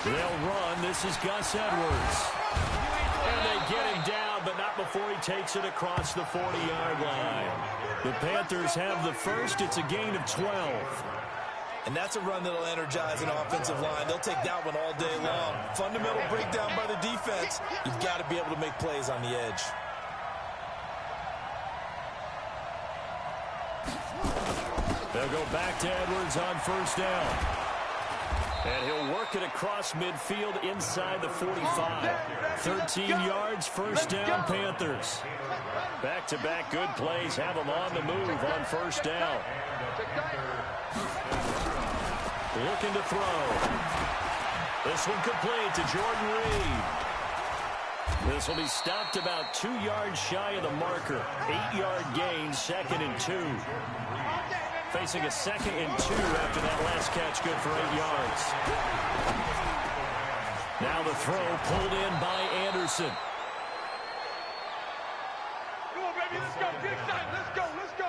They'll run. This is Gus Edwards. And they get him down, but not before he takes it across the 40-yard line. The Panthers have the first. It's a gain of 12. And that's a run that'll energize an offensive line. They'll take that one all day long. Fundamental breakdown by the defense. You've got to be able to make plays on the edge. They'll go back to Edwards on first down. And he'll work it across midfield inside the 45. 13 yards, first down, Panthers. Back-to-back good plays have them on the move on first down. Looking to throw. This one complete to Jordan Reed. This will be stopped about 2 yards shy of the marker. 8-yard gain, 2nd and 2. Facing a 2nd and 2 after that last catch, good for 8 yards. Now the throw pulled in by Anderson. Come on, baby, let's go. Get excited. Let's go. Let's go.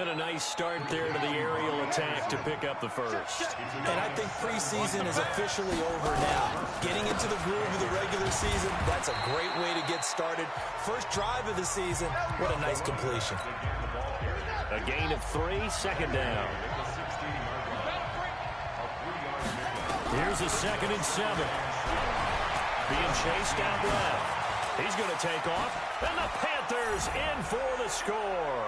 And a nice start there to the aerial attack to pick up the first. And I think preseason is officially over now. Getting into the groove of the regular season, that's a great way to get started. First drive of the season, what a nice completion. A gain of 3, 2nd down. Here's a 2nd and 7. Being chased out left. He's going to take off, and the Panthers in for the score.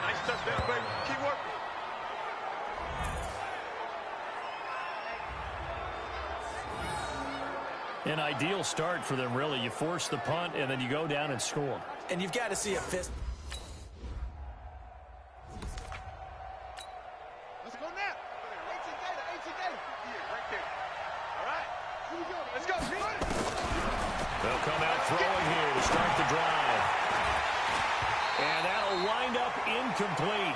Nice touchdown, baby. Keep working. An ideal start for them, really. You force the punt, and then you go down and score. And you've got to see a fist. Let's go now. 18 data, 18 data. Yeah, right there. All right. Here we go. Let's go. They'll come out throwing here to start the drive. And that'll wind up incomplete.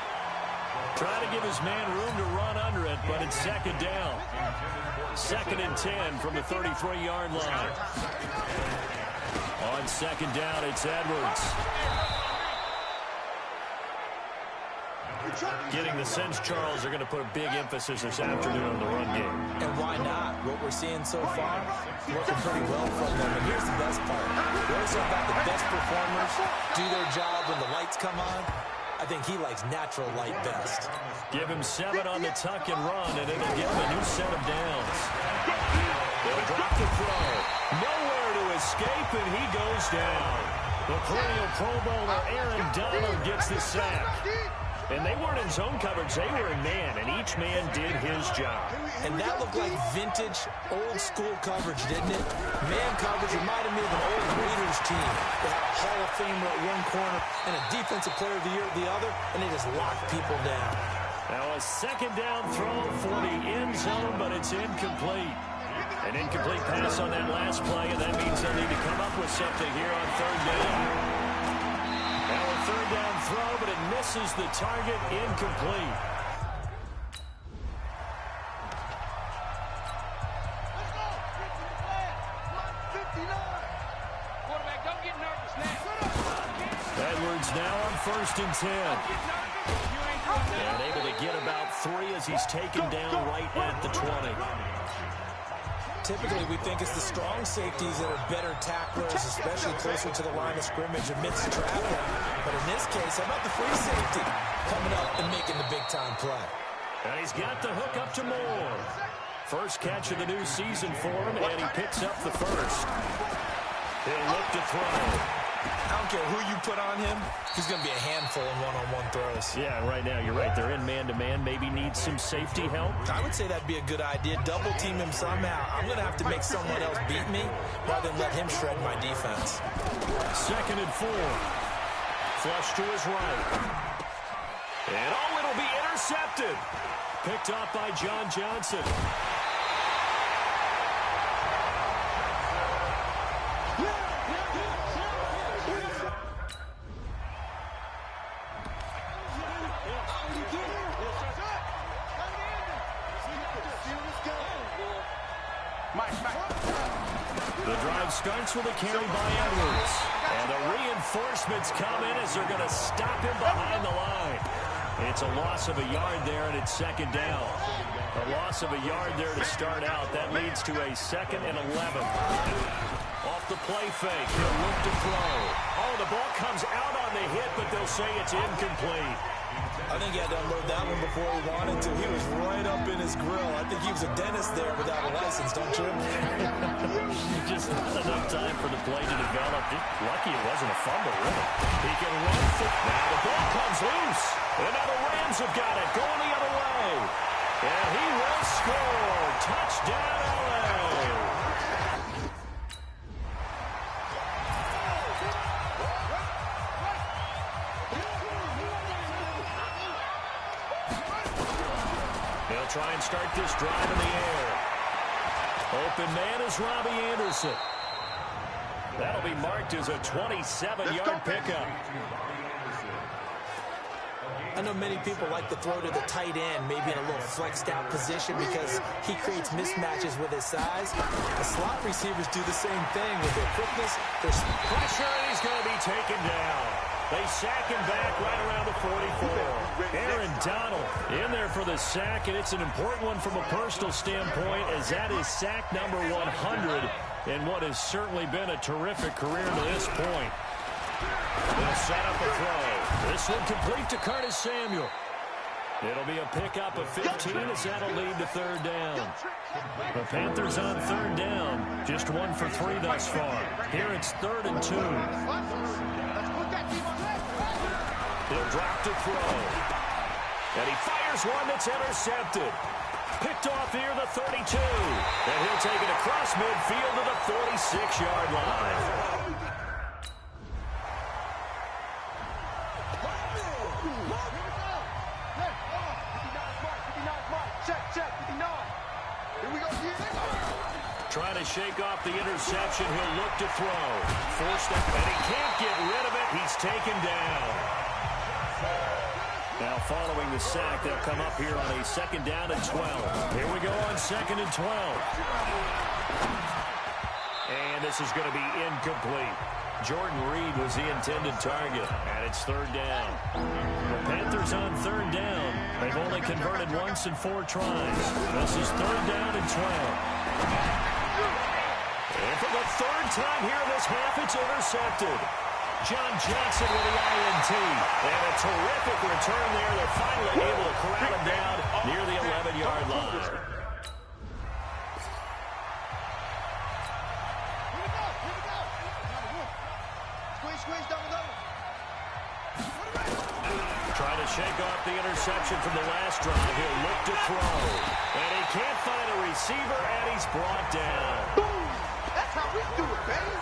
Try to give his man room to run under it, but it's 2nd down. 2nd and 10 from the 33-yard line. On 2nd down, it's Edwards. Getting the sense, Charles, are going to put a big emphasis this afternoon on the run game. And why not? What we're seeing so far, working pretty well from them. And here's the best part. We always talk about the best performers do their job when the lights come on. I think he likes natural light best. Give him 7 on the tuck and run, and it'll give him a new set of downs. They'll drop the throw. Nowhere to escape, and he goes down. The perennial Pro Bowler Aaron Donald gets the sack. And they weren't in zone coverage. They were in man, and each man did his job. And that looked like vintage, old-school coverage, didn't it? Man coverage reminded me of an old Raiders team. They had a Hall of Famer at one corner and a Defensive Player of the Year at the other, and they just locked people down. Now a 2nd down throw for the end zone, but it's incomplete. An incomplete pass on that last play, and that means they'll need to come up with something here on 3rd down. Now a 3rd down throw, but it misses the target, incomplete. Edwards now on 1st and 10. And able to get about 3 as he's taken down right at the 20. Typically, we think it's the strong safeties that are better tacklers, especially closer to the line of scrimmage amidst traffic. But in this case, how about the free safety coming up and making the big-time play? And he's got the hook up to Moore. First catch of the new season for him, and he picks up the first. He'll look to throw. I don't care who you put on him, he's going to be a handful in one-on-one throws. Yeah, right now, you're right. They're in man-to-man. Maybe needs some safety help. I would say that'd be a good idea. Double-team him somehow. I'm going to have to make someone else beat me rather than let him shred my defense. 2nd and 4. Flush to his right. And, oh, it'll be intercepted. Picked off by John Johnson. The drive starts with a carry by Edwards. And the reinforcements come in as they're going to stop him behind the line. It's a loss of a yard there, and it's second down. A loss of a yard there to start out. That leads to a 2nd and 11. Off the play fake. He'll look to throw. Oh, the ball comes out on the hit, but they'll say it's incomplete. I think he had to unload that one before he wanted to. He was right up in his grill. I think he was a dentist there without a license, don't you? Just not enough time for the play to develop. Lucky it wasn't a fumble, really. He can run for... Now the ball comes loose. And now the Rams have got it going the other way. And he will score. Touchdown, LA. They'll try and start this drive in the air. Open man is Robbie Anderson. That'll be marked as a 27-yard pickup. I know many people like to throw to the tight end, maybe in a little flexed out position because he creates mismatches with his size. The slot receivers do the same thing with their quickness. There's pressure, and he's going to be taken down. They sack him back right around the 44. Aaron Donald in there for the sack, and it's an important one from a personal standpoint as that is sack number 100 in what has certainly been a terrific career to this point. They'll set up a throw. This one complete to Curtis Samuel. It'll be a pickup of 15 as that'll lead to third down. The Panthers on third down. Just 1 for 3 thus far. Here it's 3rd and 2. He'll drop to throw. And he fires one that's intercepted. Picked off near the 32. And he'll take it across midfield to the 46-yard line. Trying to shake off the interception. He'll look to throw. Forced it, and he can't get rid of it. He's taken down. Now following the sack, they'll come up here on a 2nd down and 12. Here we go on 2nd and 12. And this is going to be incomplete. Jordan Reed was the intended target, and it's 3rd down. The Panthers on 3rd down. They've only converted once in 4 tries. This is 3rd down and 12. And for the 3rd time here in this half, it's intercepted. John Johnson with the INT. And a terrific return there. They're finally able to corral him down near the 11-yard line. Trying to shake off the interception from the last drive. He'll look to throw. And he can't find a receiver, and he's brought down. That's how we do it, baby.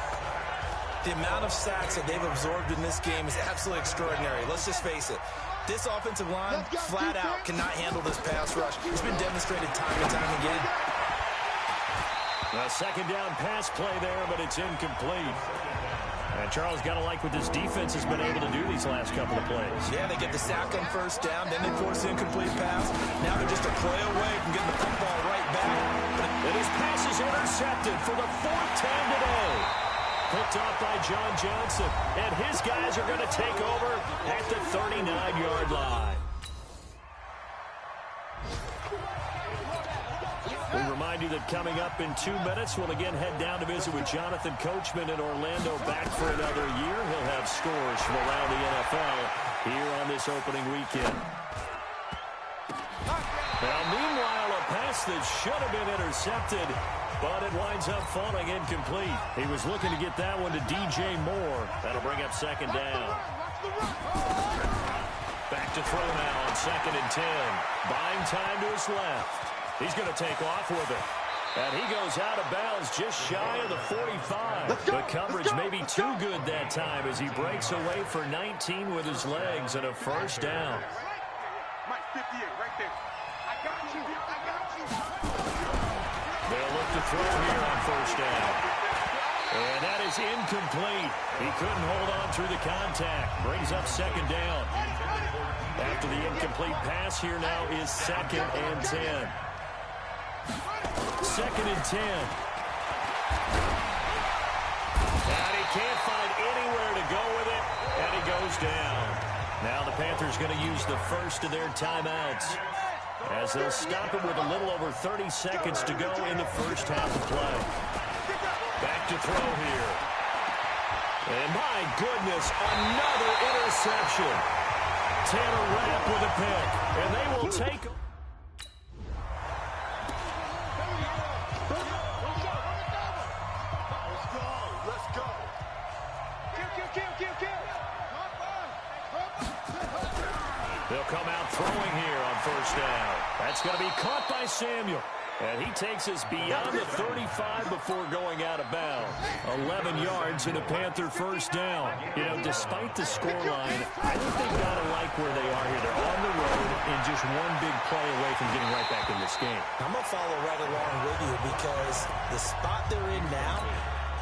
The amount of sacks that they've absorbed in this game is absolutely extraordinary. Let's just face it. This offensive line, flat out, cannot handle this pass rush. It's been demonstrated time and time again. A 2nd down pass play there, but it's incomplete. And Charles, got to like what this defense has been able to do these last couple of plays. Yeah, they get the sack on 1st down, then they force the incomplete pass. Now they're just a play away from getting the football right back. And his pass is intercepted for the 4th time today. Picked off by John Johnson. And his guys are going to take over at the 39-yard line. We remind you that coming up in 2 minutes, we'll again head down to visit with Jonathan Coachman in Orlando, back for another year. He'll have scores from around the NFL here on this opening weekend. Now, meanwhile, a pass that should have been intercepted, but it winds up falling incomplete. He was looking to get that one to DJ Moore. That'll bring up 2nd down. Back to throw now on 2nd and 10. Buying time to his left. He's going to take off with it. And he goes out of bounds just shy of the 45. The coverage may be too good that time as he breaks away for 19 with his legs and a 1st down. Mike, 58, right there. I got you. I got you. They'll look to throw here on 1st down. And that is incomplete. He couldn't hold on through the contact. Brings up 2nd down. After the incomplete pass, here now is 2nd and 10. 2nd and 10. And he can't find anywhere to go with it, and he goes down. Now the Panthers going to use the first of their timeouts, as they'll stop it with a little over 30 seconds to go in the first half of play. Back to throw here. And my goodness, another interception. Taylor Rapp with a pick, and they will take... Let's go. Kill. They'll come out throwing here on first down. That's going to be caught by Samuel. And he takes us beyond the 35 before going out of bounds. 11 yards and a Panther first down. You know, despite the scoreline, I think they've got to like where they are here. They're on the road and just one big play away from getting right back in this game. I'm going to follow right along with you because the spot they're in now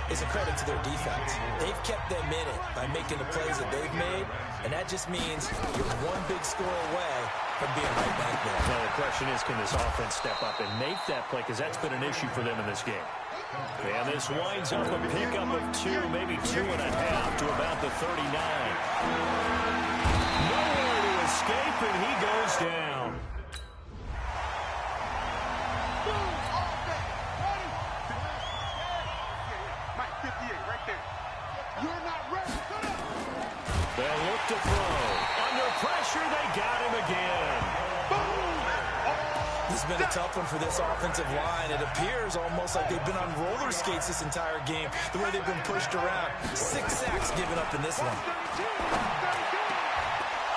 is a credit to their defense. They've kept them in it by making the plays that they've made, and that just means you're one big score away from being right back there. Well, the question is, can this offense step up and make that play, because that's been an issue for them in this game. And this winds up a pickup of 2, maybe 2.5 to about the 39. Nowhere to escape, and he goes down. They'll look to throw. Under pressure, they got him again. This has been a tough one for this offensive line. It appears almost like they've been on roller skates this entire game, the way they've been pushed around. 6 sacks given up in this one.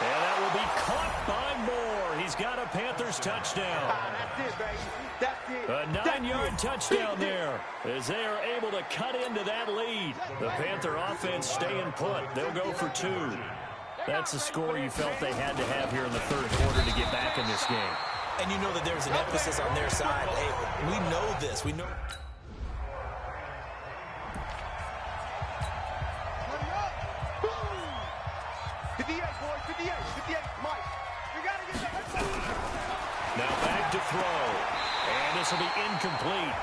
And that will be caught by Moore. He's got a Panthers touchdown. That's it, baby. That's it. A 9-yard touchdown there as they are able to cut into that lead. The Panther offense staying put. They'll go for 2. That's the score you felt they had to have here in the third quarter to get back in this game. And you know that there's an emphasis on their side. Hey, we know this. We know. Now back to throw. And this will be incomplete.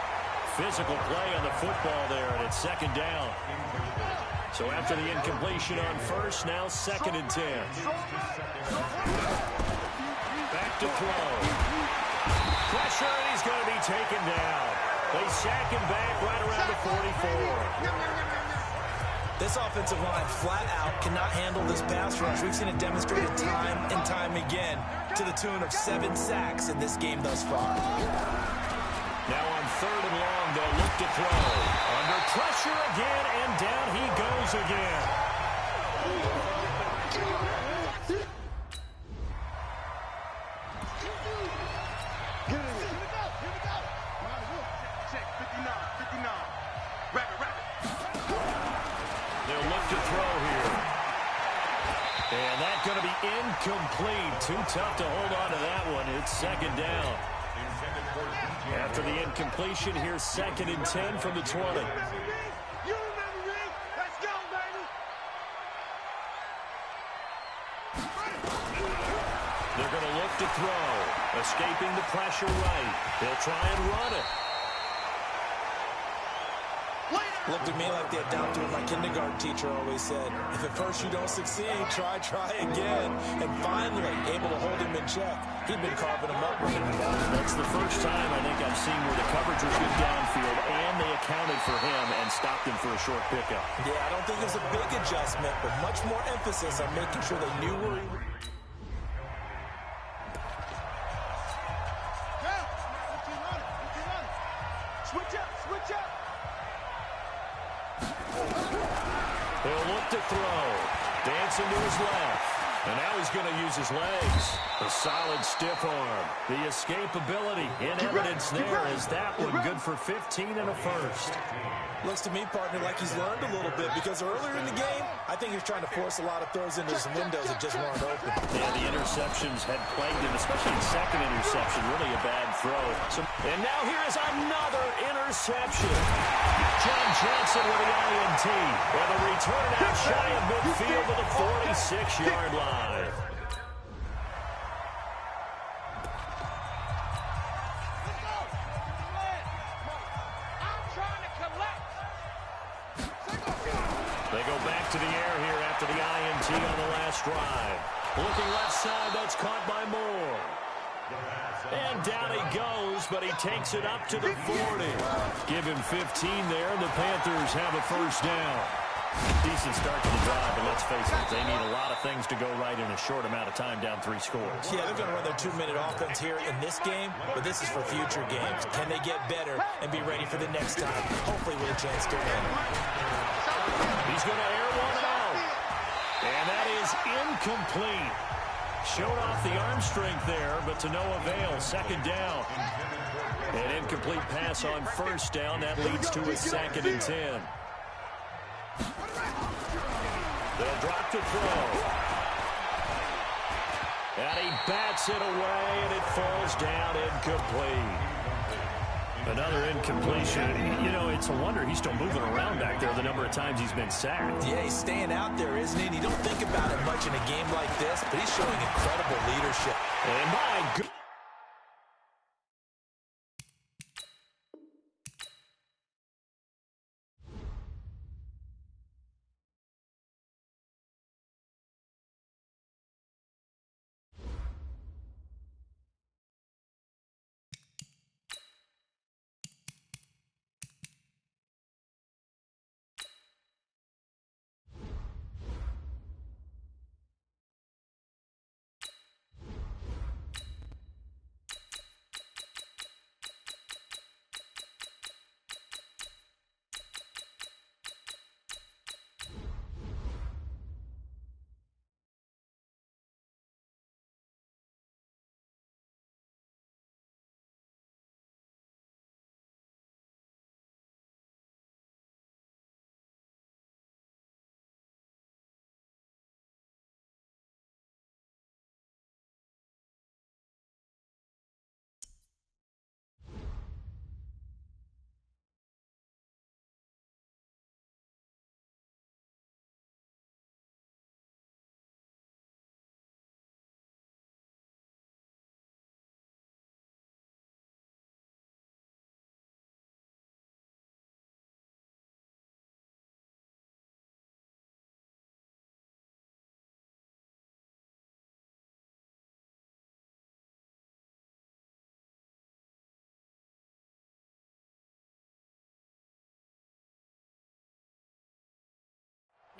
Physical play on the football there, and it's second down. So after the incompletion on first, now 2nd and 10. Back to throw. Pressure, and he's going to be taken down. They sack him back right around the 44. This offensive line flat out cannot handle this pass rush. We've seen it demonstrated time and time again to the tune of 7 sacks in this game thus far. Now on 3rd and long, they'll look to throw. Under pressure again, and down he goes again. They'll look to throw here. And that's going to be incomplete. Too tough to hold on to that one. It's 2nd down. After the incompletion, here's 2nd and 10 from the 20. They're going to look to throw. Escaping the pressure right. They'll try and run it. Looked at me like the adopter my kindergarten teacher always said. If at first you don't succeed, try again. And finally, able to hold him in check. He'd been carving him up. That's the first time I think I've seen where the coverage was good downfield, and they accounted for him and stopped him for a short pickup. Yeah, I don't think it was a big adjustment, but much more emphasis on making sure they knew where he was. Switch up. He'll look to throw. Dancing to his left. And now he's going to use his legs. A solid stiff arm. The escapability in evidence there is that one good for 15 and a first. Looks to me, partner, like he's learned a little bit because earlier in the game, I think he was trying to force a lot of throws into some windows that just weren't open. Yeah, the interceptions had plagued him, especially the second interception. Really a bad throw. And now here is another interception. John Johnson with the INT. And the return out shy of midfield to the 46-yard line. They go back to the air here after the INT on the last drive. Looking left side, that's caught by Moore. And down he goes, but he takes it up to the 40. Give him 15 there, and the Panthers have a first down. Decent start to the drive, but let's face it, they need a lot of things to go right in a short amount of time, down 3 scores. Yeah, they're going to run their 2-minute offense here in this game, but this is for future games. Can they get better and be ready for the next time? Hopefully with a chance to win. He's going to air one out. And that is incomplete. Showed off the arm strength there, but to no avail. Second down. An incomplete pass on first down. That leads to a 2nd and 10. They'll drop to throw. And he bats it away, and it falls down incomplete. Another incompletion. You know, it's a wonder he's still moving around back there the number of times he's been sacked. Yeah, he's staying out there, isn't he? And you don't think about it much in a game like this, but he's showing incredible leadership. And my goodness.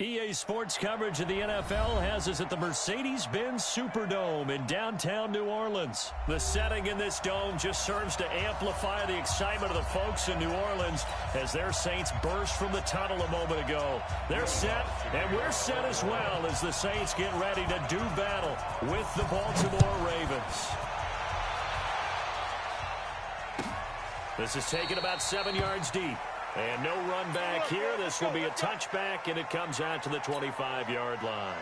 EA Sports coverage of the NFL has us at the Mercedes-Benz Superdome in downtown New Orleans. The setting in this dome just serves to amplify the excitement of the folks in New Orleans as their Saints burst from the tunnel a moment ago. They're set, and we're set as well as the Saints get ready to do battle with the Baltimore Ravens. This is taken about 7 yards deep. And no run back here. This will be a touchback, and it comes out to the 25-yard line.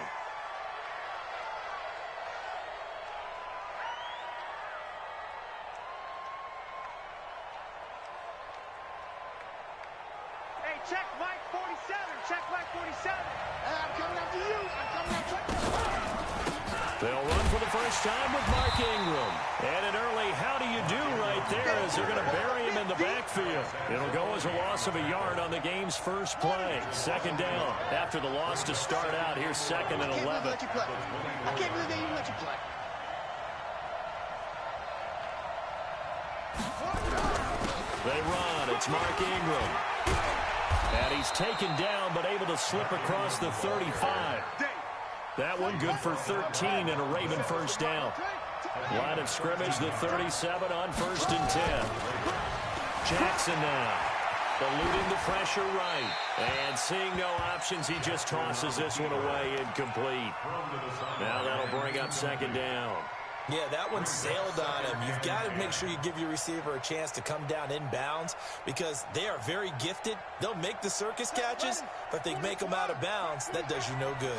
Hey, check Mike 47. Check Mike 47. Hey, I'm coming after you. I'm coming after you. They'll run for the first time with Mark Ingram. And an early how do you do right there as they're going to bury him in the backfield. It'll go as a loss of a yard on the game's first play. Second down after the loss to start out. Here's 2nd and 11. I can't believe they even let you play. They run. It's Mark Ingram. And he's taken down but able to slip across the 35. That one good for 13 and a Raven first down. Line of scrimmage, the 37 on 1st and 10. Jackson now, eluding the pressure right. And seeing no options, he just tosses this one away incomplete. Now that'll bring up 2nd down. Yeah, that one sailed on him. You've got to make sure you give your receiver a chance to come down inbounds because they are very gifted. They'll make the circus catches, but if they make them out of bounds, that does you no good.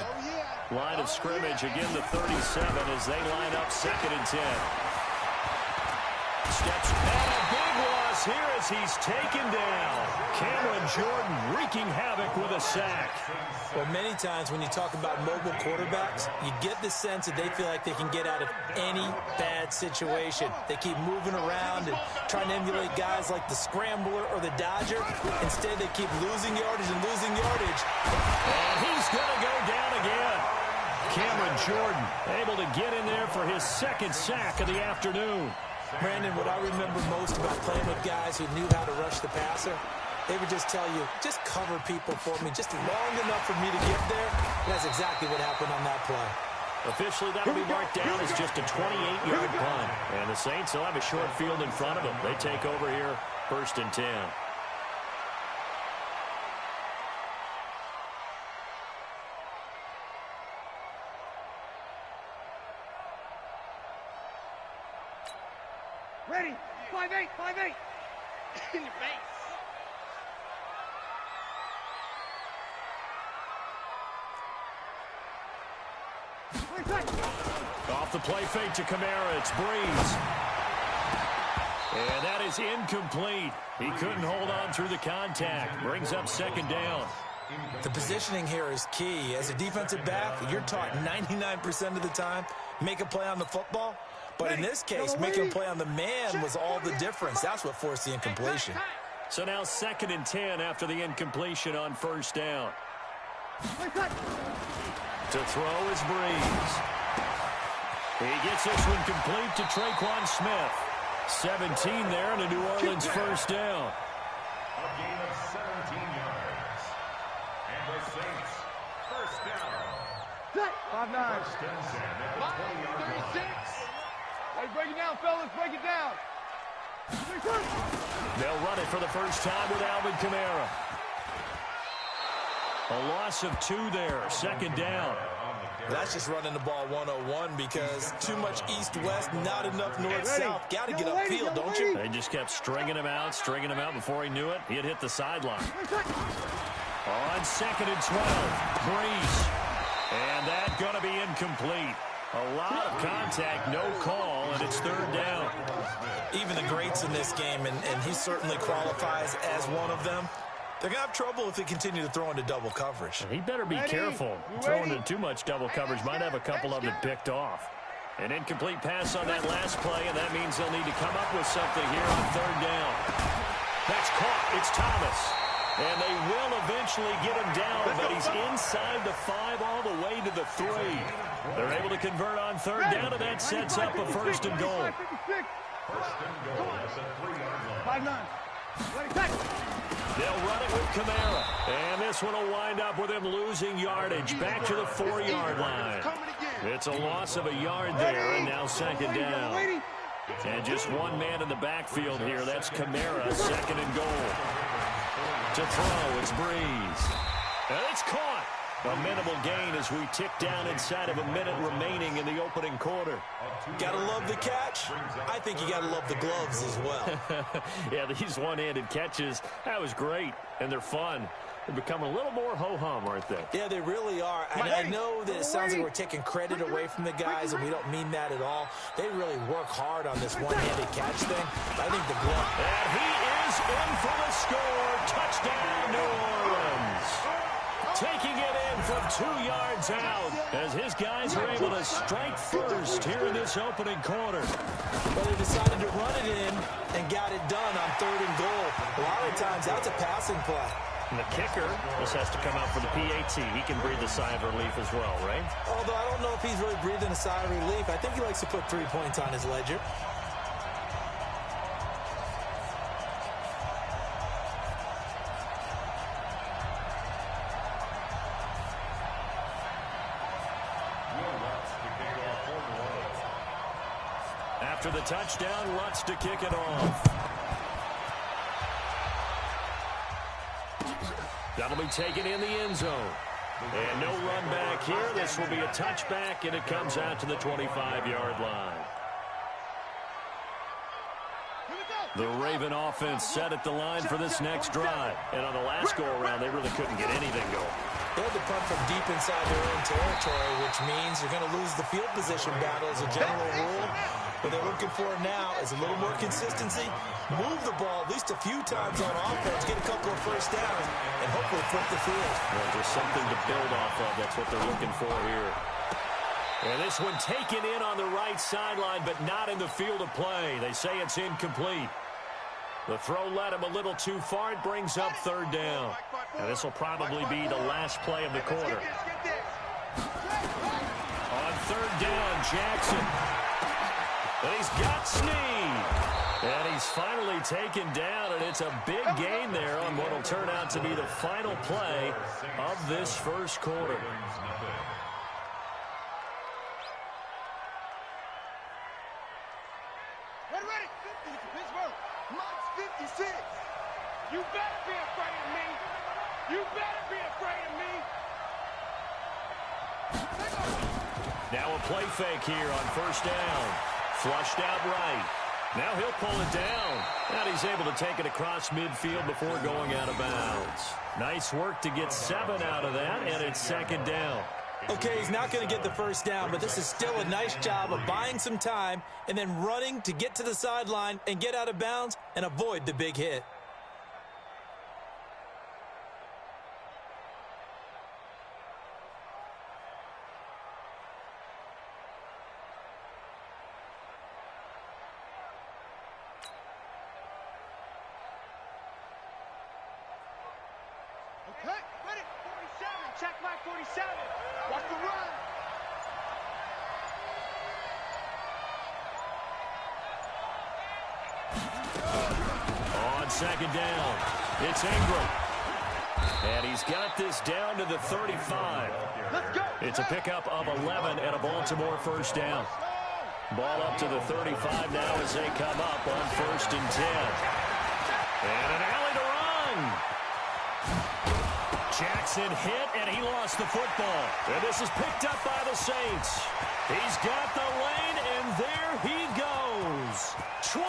Line of scrimmage, again the 37 as they line up 2nd and 10. Steps and a big loss here as he's taken down. Cameron Jordan wreaking havoc with a sack. Well, many times when you talk about mobile quarterbacks, you get the sense that they feel like they can get out of any bad situation. They keep moving around and trying to emulate guys like the Scrambler or the Dodger. Instead, they keep losing yardage and losing yardage. And he's going to go down again. Cameron Jordan able to get in there for his second sack of the afternoon. Brandon, what I remember most about playing with guys who knew how to rush the passer, they would just tell you, just cover people for me, just long enough for me to get there. And that's exactly what happened on that play. Officially, that'll be marked down as just a 28-yard punt. And the Saints will have a short field in front of them. They take over here, 1st and 10. Ready? 5-8, 5-8. In your face. Off the play fake to Kamara, it's Breeze. And that is incomplete. He couldn't hold on through the contact. Brings up 2nd down. The positioning here is key. As a defensive back, you're taught 99% of the time, make a play on the football. But in this case, making a play on the man was all the difference. That's what forced the incompletion. So now 2nd and 10 after the incompletion on 1st down. To throw is Breeze. He gets this one complete to Traquan Smith. 17 there and a New Orleans 1st down. A gain of 17 yards. And the Saints, 1st down. 5-9. 1st and 10 at the 20-yard line. 36. Hey, break it down, fellas. Break it down. They'll run it for the first time with Alvin Kamara. A loss of 2 there. 2nd down. That's just running the ball 101 because too much east-west, not enough north-south. Got to get upfield, don't you? They just kept stringing him out before he knew it. He had hit the sideline. On 2nd and 12, Breeze. And that going to be incomplete. A lot of contact, no call, and it's 3rd down. Even the greats in this game, and he certainly qualifies as one of them, they're going to have trouble if they continue to throw into double coverage. He better be careful. Throwing into too much double coverage might have a couple of them picked off. An incomplete pass on that last play, and that means they'll need to come up with something here on 3rd down. That's caught. It's Thomas. And they will eventually get him down, but he's inside the 5 all the way to the 3. They're able to convert on 3rd down, and that sets up a 1st and goal. 1st and goal at the 3-yard line. 5-9. They'll run it with Kamara. And this one will wind up with him losing yardage back to the 4-yard line. It's a loss of a yard there, and now 2nd down. And just one man in the backfield here. That's Kamara, 2nd and goal. To throw, it's Breeze. And it's caught. A minimal gain as we tick down inside of a minute remaining in the opening quarter. Gotta love the catch. I think you gotta love the gloves as well. Yeah, these one-handed catches, that was great, and they're fun. They've become a little more ho-hum, aren't they? Yeah, they really are. And I know that it sounds like we're taking credit away from the guys, and we don't mean that at all. They really work hard on this one-handed catch thing. I think the glove... And he is in for the score. Touchdown, New Orleans. Taking it in from 2 yards out as his guys are able to strike first here in this opening quarter. But they decided to run it in and got it done on 3rd and goal. A lot of times that's a passing play. And the kicker just has to come out for the PAT. He can breathe a sigh of relief as well, right? Although I don't know if he's really breathing a sigh of relief. I think he likes to put 3 points on his ledger. After the touchdown, Lutz to kick it off. That'll be taken in the end zone. And no run back here. This will be a touchback, and it comes out to the 25-yard line. The Raven offense set at the line for this next drive. And on the last go-around, they really couldn't get anything going. They had to punt from deep inside their own territory, which means you're going to lose the field position battle as a general rule. What they're looking for now is a little more consistency, move the ball at least a few times on offense, get a couple of first downs, and hopefully flip the field. Well, just something to build off of. That's what they're looking for here. And this one taken in on the right sideline, but not in the field of play. They say it's incomplete. The throw led him a little too far. It brings up 3rd down. And this will probably be the last play of the quarter. down, Jackson. And he's got Snead. And he's finally taken down, and it's a big gain there on what will turn out to be the final play of this first quarter. Ready. 50 to Pittsburgh. Mike's 56. You better be afraid of me. You better be afraid of me. Now a play fake here on first down. Flushed out right. Now he'll pull it down. And he's able to take it across midfield before going out of bounds. Nice work to get 7 out of that, and it's second down. Okay, he's not going to get the first down, but this is still a nice job of buying some time and then running to get to the sideline and get out of bounds and avoid the big hit. Okay, ready. 47. Check my 47. Watch the run. On second down, it's Ingram. And he's got this down to the 35. Let's go. It's a pickup of 11 and a Baltimore first down. Ball up to the 35 now as they come up on first and 10. And an alley to run. Jackson hit, and he lost the football. And this is picked up by the Saints. He's got the lane, and there he goes. 20,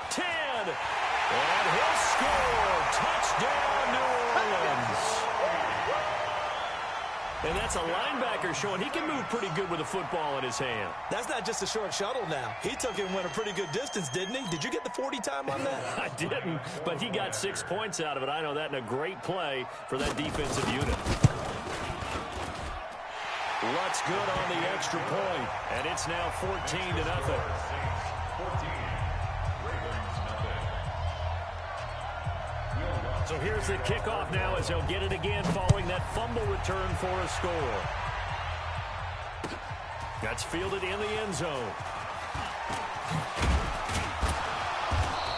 10, and he'll score. Touchdown, New Orleans. And that's a linebacker showing he can move pretty good with a football in his hand. That's not just a short shuttle now. He took it and went a pretty good distance, didn't he? Did you get the 40 time on that? I didn't, but he got 6 points out of it. I know that, in a great play for that defensive unit. Lutz good on the extra point, and it's now 14-0. So here's the kickoff now as they'll get it again following that fumble return for a score. That's fielded in the end zone.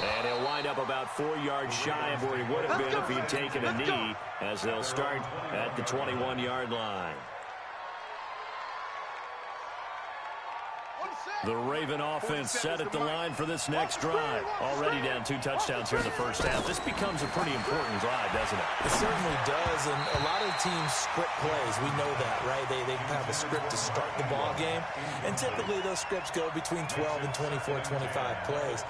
And he'll wind up about 4 yards shy of where he would have been if he'd taken a knee, as they'll start at the 21-yard line. The Raven offense set at the line for this next drive. Already down 2 touchdowns here in the first half. This becomes a pretty important drive, doesn't it? It certainly does, and a lot of teams script plays. We know that, right? They have a script to start the ball game, and typically those scripts go between 12 and 24, 25 plays.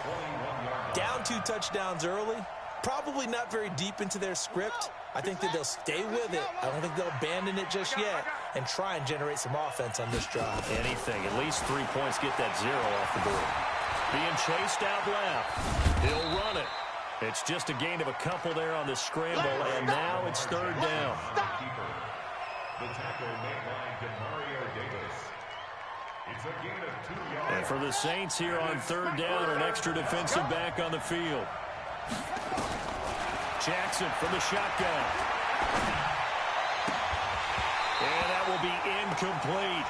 Down 2 touchdowns early, probably not very deep into their script. I think that they'll stay with it. I don't think they'll abandon it just yet and try and generate some offense on this drive. Anything. At least 3 points, get that 0 off the board. Being chased out left. He'll run it. It's just a gain of a couple there on the scramble, and now it's third down. The tackle made by Demario Davis. It's a gain of 2 yards. And for the Saints here on third down, an extra defensive back on the field. Jackson from the shotgun. And that will be incomplete.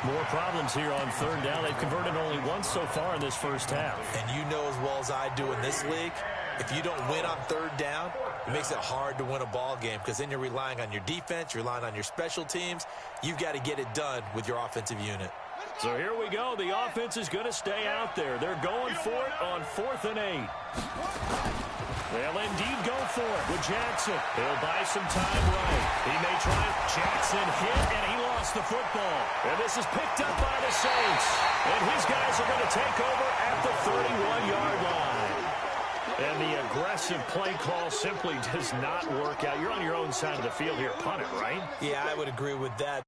More problems here on third down. They've converted only once so far in this first half. And you know as well as I do in this league, if you don't win on third down, it makes it hard to win a ball game because then you're relying on your defense, you're relying on your special teams. You've got to get it done with your offensive unit. So here we go. The offense is going to stay out there. They're going for it on 4th and 8. They'll indeed go for it with Jackson. He'll buy some time right. He may try it. Jackson hit, and he lost the football. And this is picked up by the Saints. And his guys are going to take over at the 31-yard line. And the aggressive play call simply does not work out. You're on your own side of the field here. Punt it, right? Yeah, I would agree with that.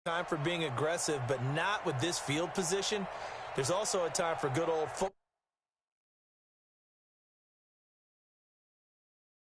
Time for being aggressive, but not with this field position. There's also a time for good old football.